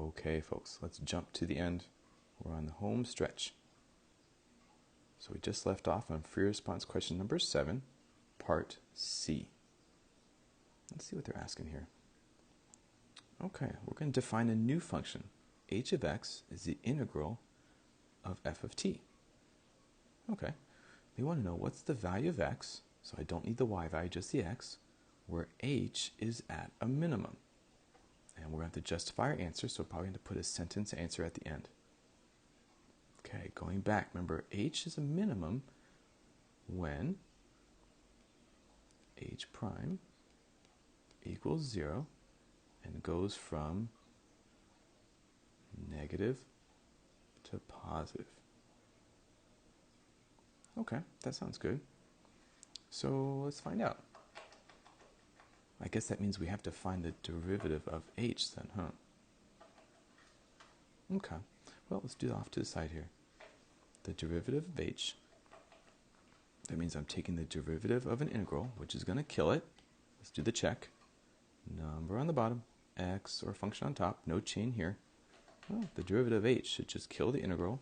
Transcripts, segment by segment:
Okay, folks, let's jump to the end. We're on the home stretch. So we just left off on free response question number 7, part C. Let's see what they're asking here. Okay, we're going to define a new function. H of x is the integral of f of t. Okay, we want to know what's the value of x, so I don't need the y value, just the x, where h is at a minimum. And we're going to have to justify our answer, so we're probably going to put a sentence answer at the end. Okay, going back, remember h is a minimum when h prime equals 0 and goes from negative to positive. Okay, that sounds good. So let's find out. I guess that means we have to find the derivative of h then, huh? Okay, well, let's do it off to the side here. The derivative of h, that means I'm taking the derivative of an integral, which is going to kill it. Let's do the check. Number on the bottom, x or function on top, no chain here. Well, the derivative of h should just kill the integral,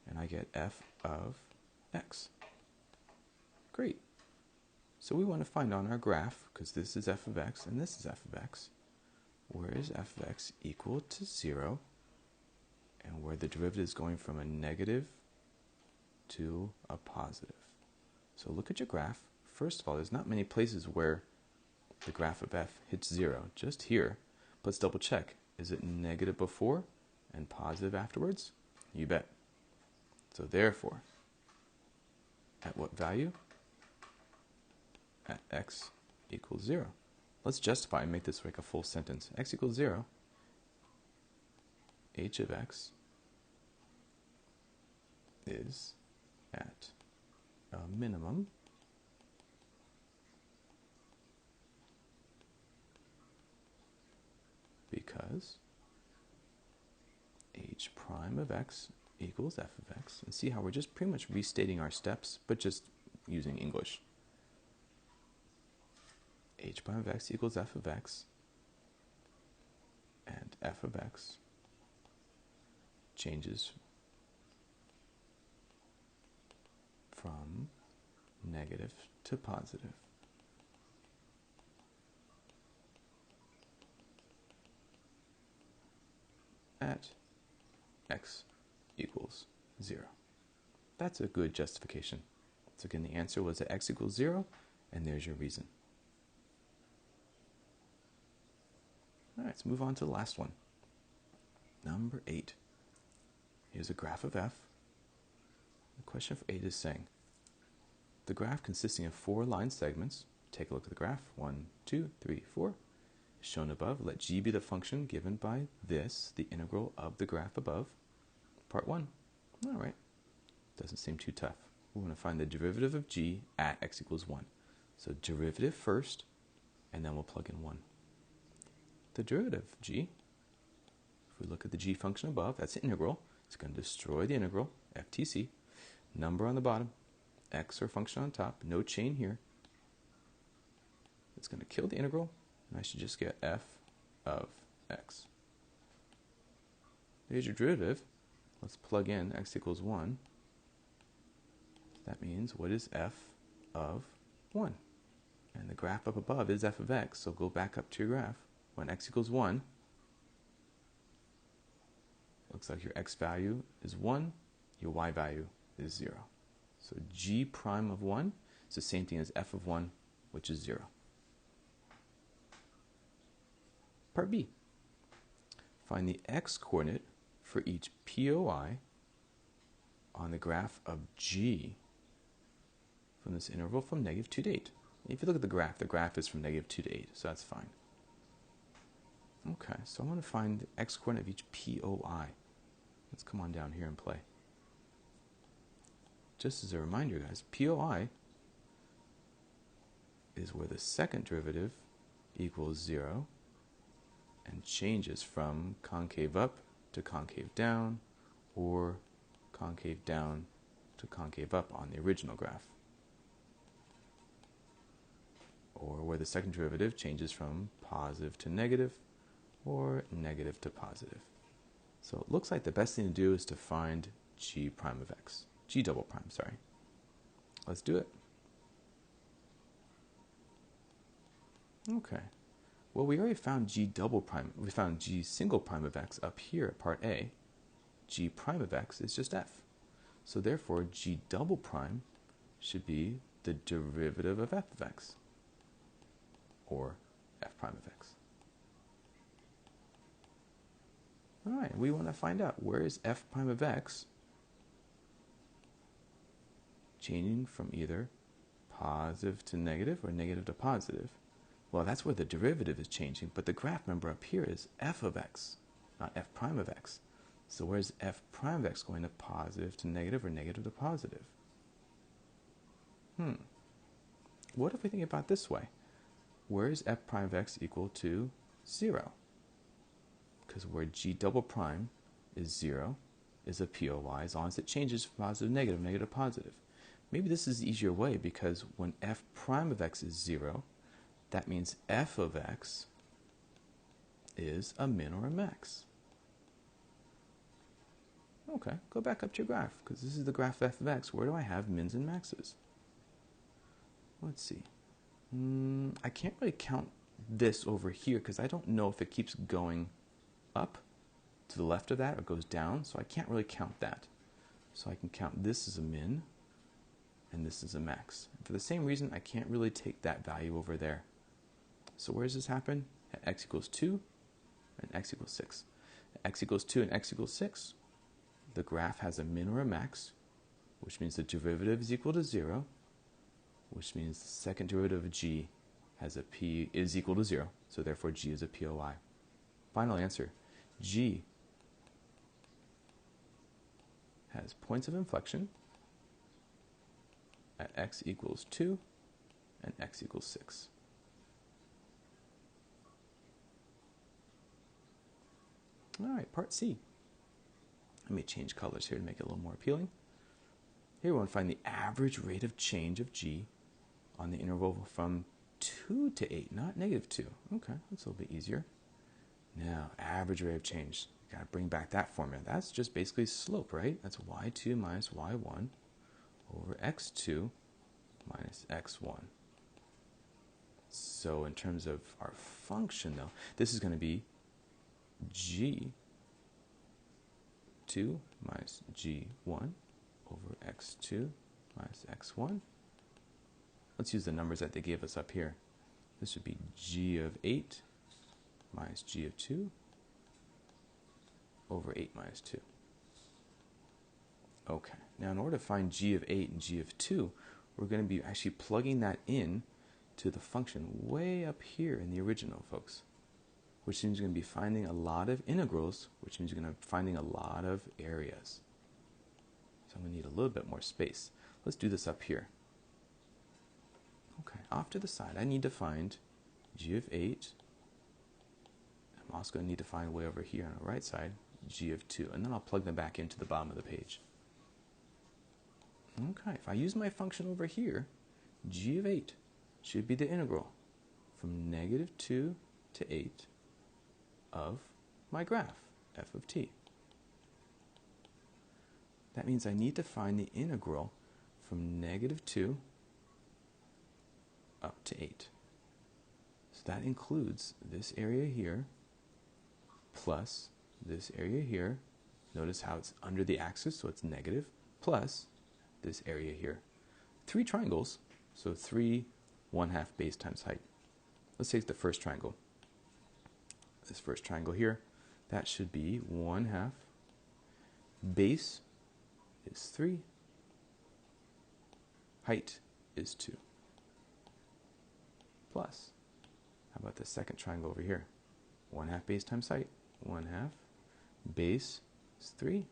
and I get f of x. Great. So we want to find on our graph, because this is f of x and this is f of x, where is f of x equal to 0, and where the derivative is going from a negative to a positive. So look at your graph. First of all, there's not many places where the graph of f hits 0, just here. Let's double check. Is it negative before and positive afterwards? You bet. So therefore, at what value? At x equals 0. Let's justify and make this like a full sentence. X equals 0. H of x is at a minimum because h prime of x equals f of x. And see how we're just pretty much restating our steps, but just using English. H prime of x equals f of x, and f of x changes from negative to positive. At x equals 0. That's a good justification. So again, the answer was that x equals 0, and there's your reason. All right, let's move on to the last one. Number 8. Here's a graph of f. The question for 8 is saying, the graph consisting of 4 line segments, take a look at the graph, 1, 2, 3, 4, is shown above. Let g be the function given by this, the integral of the graph above. Part 1. All right, doesn't seem too tough. We want to find the derivative of g at x equals 1. So derivative first, and then we'll plug in 1. The derivative of g, if we look at the g function above, that's the integral. It's going to destroy the integral, FTC. Number on the bottom, x or function on top, no chain here. It's going to kill the integral, and I should just get f of x. There's your derivative. Let's plug in x equals 1. That means, what is f of 1? And the graph up above is f of x, so go back up to your graph. When x equals 1, looks like your x value is 1, your y value is 0. So g prime of 1 is the same thing as f of 1, which is 0. Part B. Find the x-coordinate for each POI on the graph of g from this interval from negative 2 to 8. If you look at the graph is from negative 2 to 8, so that's fine. Okay, so I want to find the x-coordinate of each POI. Let's come on down here and play. Just as a reminder, guys, POI is where the second derivative equals 0 and changes from concave up to concave down, or concave down to concave up on the original graph. Or where the second derivative changes from positive to negative, or negative to positive. So it looks like the best thing to do is to find g prime of x. G double prime, sorry. Let's do it. Okay. Well, we already found g double prime. We found g single prime of x up here at part A. G prime of x is just f. So therefore, g double prime should be the derivative of f of x, or f prime of x. All right, we want to find out where is f prime of x changing from either positive to negative or negative to positive. Well, that's where the derivative is changing, but the graph, remember, up here is f of x, not f prime of x. So where's f prime of x going to positive to negative or negative to positive? What if we think about it this way? Where is f prime of x equal to 0? Because where g double prime is 0 is a POY as long as it changes from positive to negative, negative to positive. Maybe this is the easier way, because when f prime of x is 0, that means f of x is a min or a max. Okay, go back up to your graph, because this is the graph of f of x. Where do I have mins and maxes? Let's see. I can't really count this over here, because I don't know if it keeps going up to the left of that or goes down, so I can't really count that. So I can count this as a min, and this is a max. And for the same reason, I can't really take that value over there. So where does this happen? At x equals 2 and x equals 6. At x equals 2 and x equals 6, the graph has a min or a max, which means the derivative is equal to 0, which means the second derivative of g has a p is equal to 0, so therefore g is a POI. Final answer, g has points of inflection at x equals 2 and x equals 6. All right, part C. Let me change colors here to make it a little more appealing. Here we want to find the average rate of change of g on the interval from 2 to 8, not negative 2. Okay, that's a little bit easier. Now, average rate of change. Got to bring back that formula. That's just basically slope, right? That's y2 minus y1 over x2 minus x1. So in terms of our function, though, this is going to be g2 minus g1 over x2 minus x1. Let's use the numbers that they gave us up here. This would be g of 8 minus g of 2 over 8 minus 2. Okay, now in order to find g of 8 and g of 2, we're going to be actually plugging that in to the function way up here in the original, folks, which means you're going to be finding a lot of integrals, which means you're going to be finding a lot of areas. So I'm going to need a little bit more space. Let's do this up here. Okay, off to the side, I need to find g of 8. I'm also going to need to find way over here on the right side, g of 2, and then I'll plug them back into the bottom of the page. Okay, if I use my function over here, g of 8 should be the integral from negative 2 to 8 of my graph, f of t. That means I need to find the integral from negative 2 up to 8. So that includes this area here plus this area here. Notice how it's under the axis, so it's negative, plus this area here. 3 triangles, so 3 1/2 base times height. Let's take the first triangle. This first triangle here, that should be 1/2. Base is 3. Height is 2. Plus, how about the second triangle over here? 1/2 base times height, 1/2. Base is 3.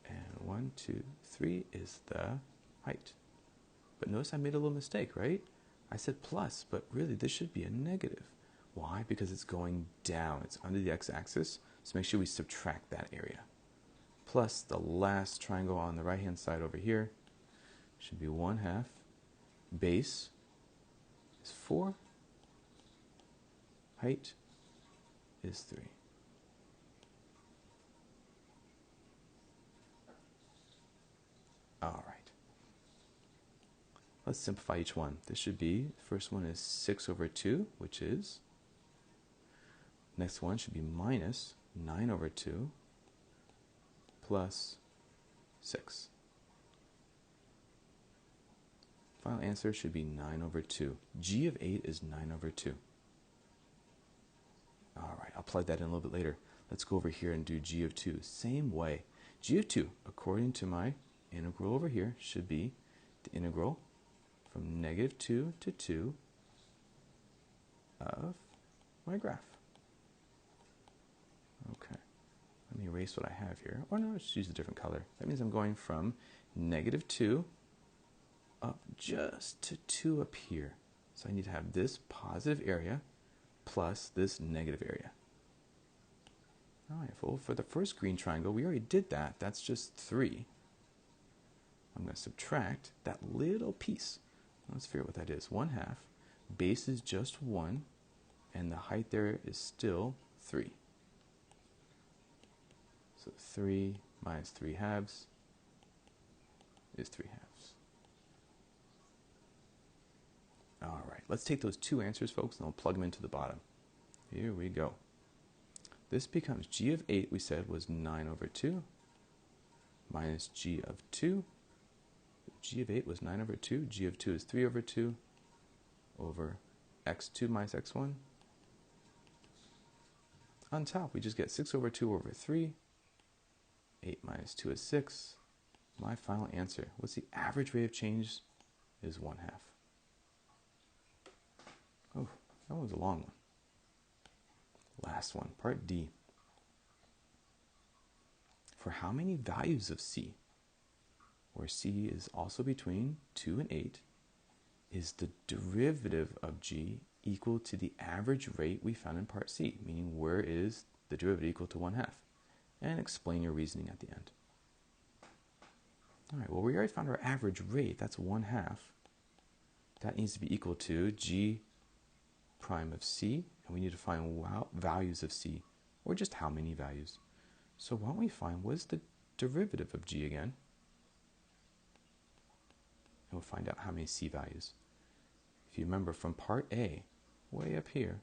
And 1, 2, 3 is the height. But notice I made a little mistake, right? I said plus, but really this should be a negative. Why? Because it's going down. It's under the x-axis, so make sure we subtract that area. Plus the last triangle on the right-hand side over here should be 1/2. Base is 4. height is 3. All right. Let's simplify each one. This should be, first one is 6 over 2, which is, next one should be minus 9 over 2 plus 6. Final answer should be 9 over 2. G of 8 is 9 over 2. All right, I'll plug that in a little bit later. Let's go over here and do G of 2. Same way. G of 2, according to my integral over here, should be the integral from negative 2 to 2 of my graph. Okay, let me erase what I have here. Or no, let's use a different color. That means I'm going from negative 2 up just to 2 up here. So I need to have this positive area plus this negative area. All right, well, for the first green triangle, we already did that. That's just 3. I'm going to subtract that little piece. Let's figure out what that is. 1/2. Base is just 1, and the height there is still 3. So 3 minus 3/2 is 3/2. All right, let's take those two answers, folks, and we'll plug them into the bottom. Here we go. This becomes G of 8, we said, was 9 over 2, minus G of 2. G of 8 was 9 over 2. G of 2 is 3 over 2 over x2 minus x1. On top, we just get 6 over 2 over 3. 8 minus 2 is 6. My final answer, what's the average rate of change, is 1/2. Oh, that was a long one. Last one, part D. For how many values of C, where C is also between 2 and 8, is the derivative of G equal to the average rate we found in part C, meaning where is the derivative equal to 1/2? And explain your reasoning at the end. All right, well, we already found our average rate, that's 1/2. That needs to be equal to G prime of C, and we need to find values of C, or just how many values. So why don't we find what is the derivative of G again? And we'll find out how many C values. If you remember from part A, way up here,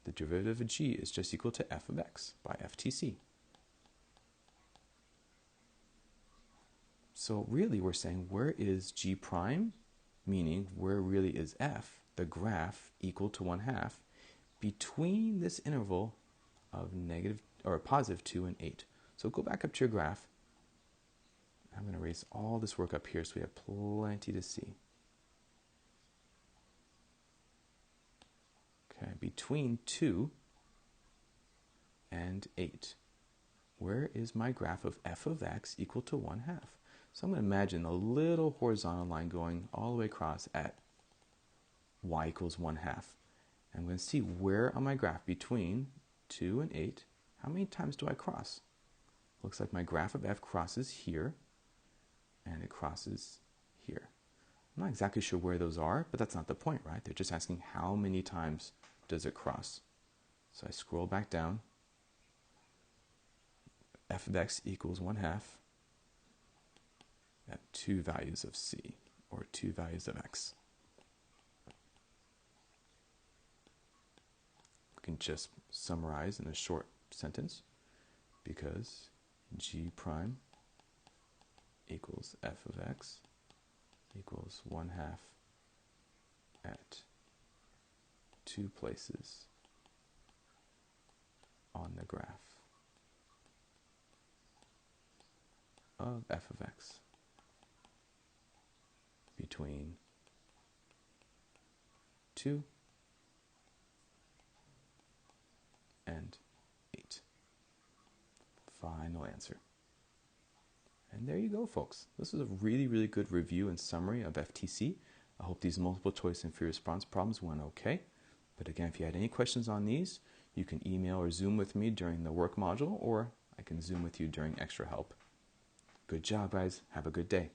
the derivative of G is just equal to f of x by FTC. So really we're saying where is G prime, meaning where really is f, the graph, equal to 1/2 between this interval of negative or positive 2 and 8. So go back up to your graph. I'm going to erase all this work up here so we have plenty to see. Okay, between 2 and 8. Where is my graph of f of x equal to 1/2? So I'm going to imagine a little horizontal line going all the way across at y equals 1/2. I'm going to see where on my graph between 2 and 8, how many times do I cross? Looks like my graph of f crosses here, and it crosses here. I'm not exactly sure where those are, but that's not the point, right? They're just asking how many times does it cross. So I scroll back down. F of x equals 1/2 at 2 values of c, or 2 values of x. We can just summarize in a short sentence, because G prime equals f of x equals 1/2 at 2 places on the graph of f of x between 2 and 8. Final answer. And there you go, folks. This was a really, really good review and summary of FTC. I hope these multiple choice and free response problems went okay. But again, if you had any questions on these, you can email or Zoom with me during the work module, or I can Zoom with you during extra help. Good job, guys. Have a good day.